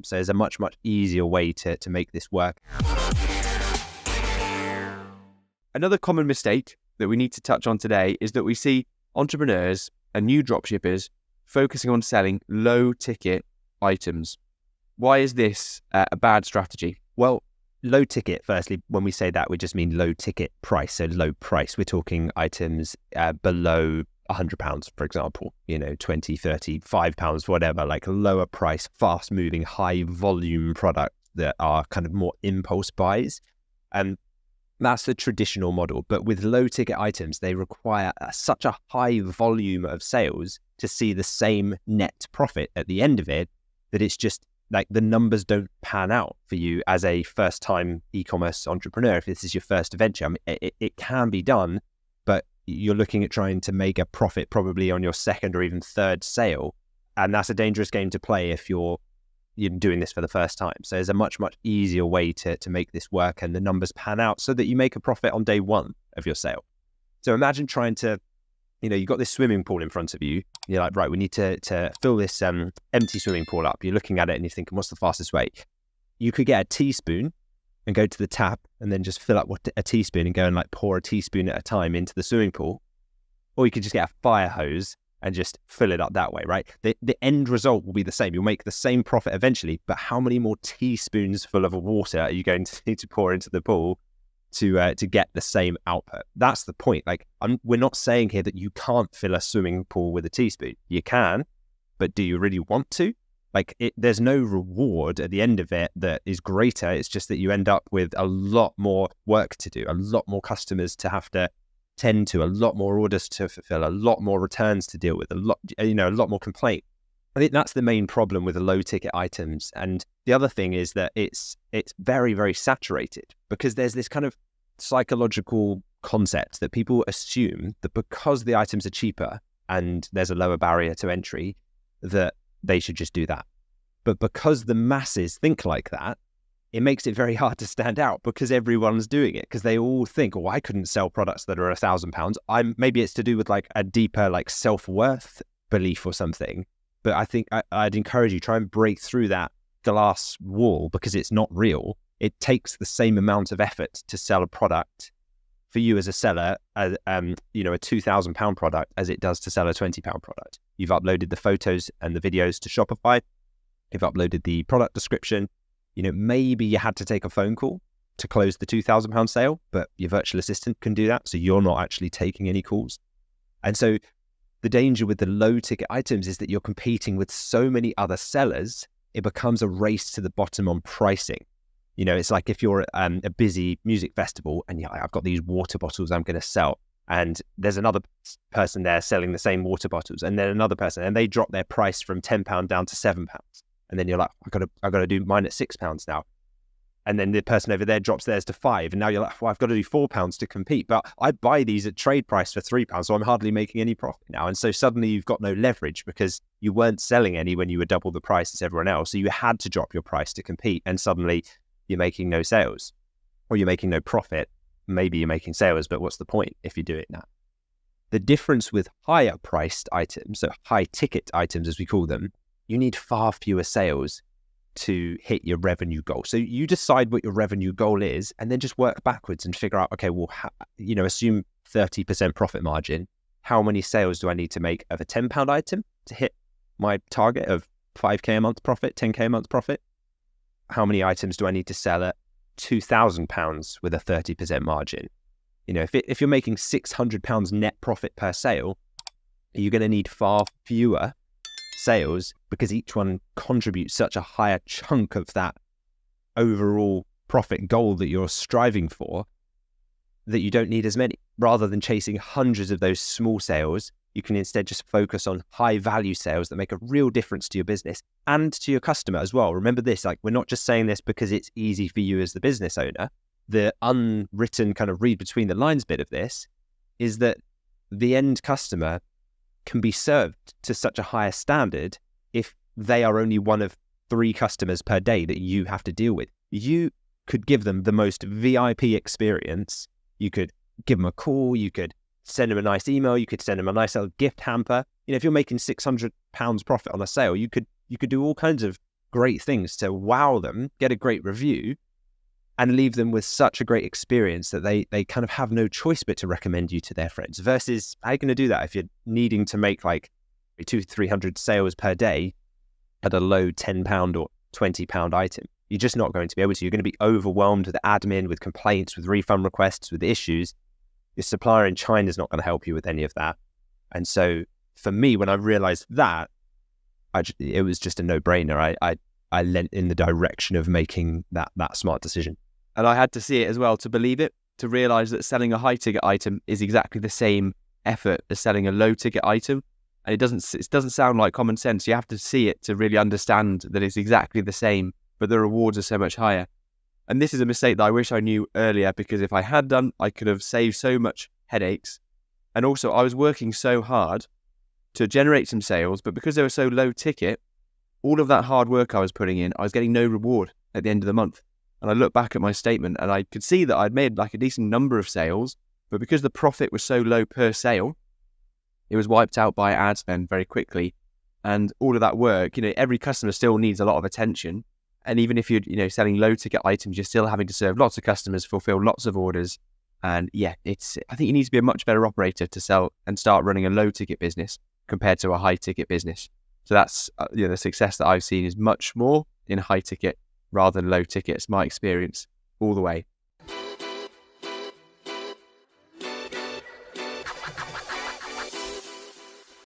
So there's a much, much easier way to make this work. Another common mistake that we need to touch on today is that we see entrepreneurs and new dropshippers focusing on selling low ticket items. Why is this a bad strategy? Well, low ticket, firstly, when we say that, we just mean low ticket price. So low price, we're talking items below £100, for example, 20, 30, £5, whatever, like a lower price, fast moving, high volume products that are kind of more impulse buys. And that's the traditional model. But with low ticket items, they require such a high volume of sales to see the same net profit at the end of it, that it's just like the numbers don't pan out for you as a first time e-commerce entrepreneur. If this is your first venture, I mean, it can be done, but you're looking at trying to make a profit probably on your second or even third sale. And that's a dangerous game to play if you're doing this for the first time. So there's a much, much easier way to make this work and the numbers pan out so that you make a profit on day one of your sale. So imagine trying to, you've got this swimming pool in front of you. You're like, right, we need to fill this empty swimming pool up. You're looking at it and you're thinking, what's the fastest way? You could get a teaspoon and go to the tap and then just fill up a teaspoon and go and like pour a teaspoon at a time into the swimming pool. Or you could just get a fire hose and just fill it up that way, right? The end result will be the same. You'll make the same profit eventually, but how many more teaspoons full of water are you going to need to pour into the pool to get the same output? That's the point. Like, we're not saying here that you can't fill a swimming pool with a teaspoon. You can, but do you really want to? Like, there's no reward at the end of it that is greater. It's just that you end up with a lot more work to do, a lot more customers to have to tend to, a lot more orders to fulfill, a lot more returns to deal with, a lot more complaint. I think that's the main problem with the low ticket items. And the other thing is that it's very, very saturated, because there's this kind of psychological concept that people assume that because the items are cheaper and there's a lower barrier to entry, that they should just do that. But because the masses think like that, it makes it very hard to stand out, because everyone's doing it, because they all think, oh, I couldn't sell products that are £1,000. Maybe it's to do with like a deeper like self-worth belief or something. But I think I'd encourage you, try and break through that glass wall, because it's not real. It takes the same amount of effort to sell a product for you as a seller, a £2,000 product, as it does to sell a £20 product. You've uploaded the photos and the videos to Shopify. You've uploaded the product description. Maybe you had to take a phone call to close the £2,000 sale, but your virtual assistant can do that. So you're not actually taking any calls. And so the danger with the low ticket items is that you're competing with so many other sellers. It becomes a race to the bottom on pricing. It's like if you're a busy music festival and I've got these water bottles I'm going to sell, and there's another person there selling the same water bottles, and then another person, and they drop their price from £10 down to £7. And then you're like, I've got to do mine at £6 now. And then the person over there drops theirs to £5. And now you're like, well, I've got to do £4 to compete. But I buy these at trade price for £3, so I'm hardly making any profit now. And so suddenly you've got no leverage, because you weren't selling any when you were double the price as everyone else. So you had to drop your price to compete. And suddenly you're making no sales, or you're making no profit. Maybe you're making sales, but what's the point if you do it now? The difference with higher priced items, so high ticket items as we call them, you need far fewer sales to hit your revenue goal. So you decide what your revenue goal is, and then just work backwards and figure out, okay, well, assume 30% profit margin. How many sales do I need to make of a £10 item to hit my target of 5K a month profit, 10K a month profit? How many items do I need to sell at £2,000 with a 30% margin? If you're making £600 net profit per sale, you're going to need far fewer sales, because each one contributes such a higher chunk of that overall profit goal that you're striving for, that you don't need as many. Rather than chasing hundreds of those small sales, you can instead just focus on high value sales that make a real difference to your business and to your customer as well. Remember this, like, we're not just saying this because it's easy for you as the business owner. The unwritten kind of read between the lines bit of this is that the end customer can be served to such a higher standard if they are only one of 3 customers per day that you have to deal with. You could give them the most VIP experience. You could give them a call. You could send them a nice email. You could send them a nice little gift hamper. If you're making £600 profit on a sale, you could do all kinds of great things to wow them, get a great review, and leave them with such a great experience that they kind of have no choice but to recommend you to their friends. Versus, how are you going to do that if you're needing to make like 200-300 sales per day at a low £10 or £20 item? You're just not going to be able to. You're going to be overwhelmed with admin, with complaints, with refund requests, with issues. Your supplier in China is not going to help you with any of that. And so for me, when I realized that, it was just a no-brainer. I leant in the direction of making that smart decision. And I had to see it as well to believe it, to realize that selling a high-ticket item is exactly the same effort as selling a low-ticket item. And it doesn't sound like common sense. You have to see it to really understand that it's exactly the same, but the rewards are so much higher. And this is a mistake that I wish I knew earlier, because if I had done, I could have saved so much headaches. And also, I was working so hard to generate some sales, but because they were so low ticket, all of that hard work I was putting in, I was getting no reward at the end of the month. And I look back at my statement and I could see that I'd made like a decent number of sales, but because the profit was so low per sale, it was wiped out by ad spend very quickly. And all of that work, every customer still needs a lot of attention. And even if you're, selling low ticket items, you're still having to serve lots of customers, fulfill lots of orders. And yeah, I think you need to be a much better operator to sell and start running a low ticket business compared to a high ticket business. So that's, the success that I've seen is much more in high ticket rather than low ticket. It's my experience all the way.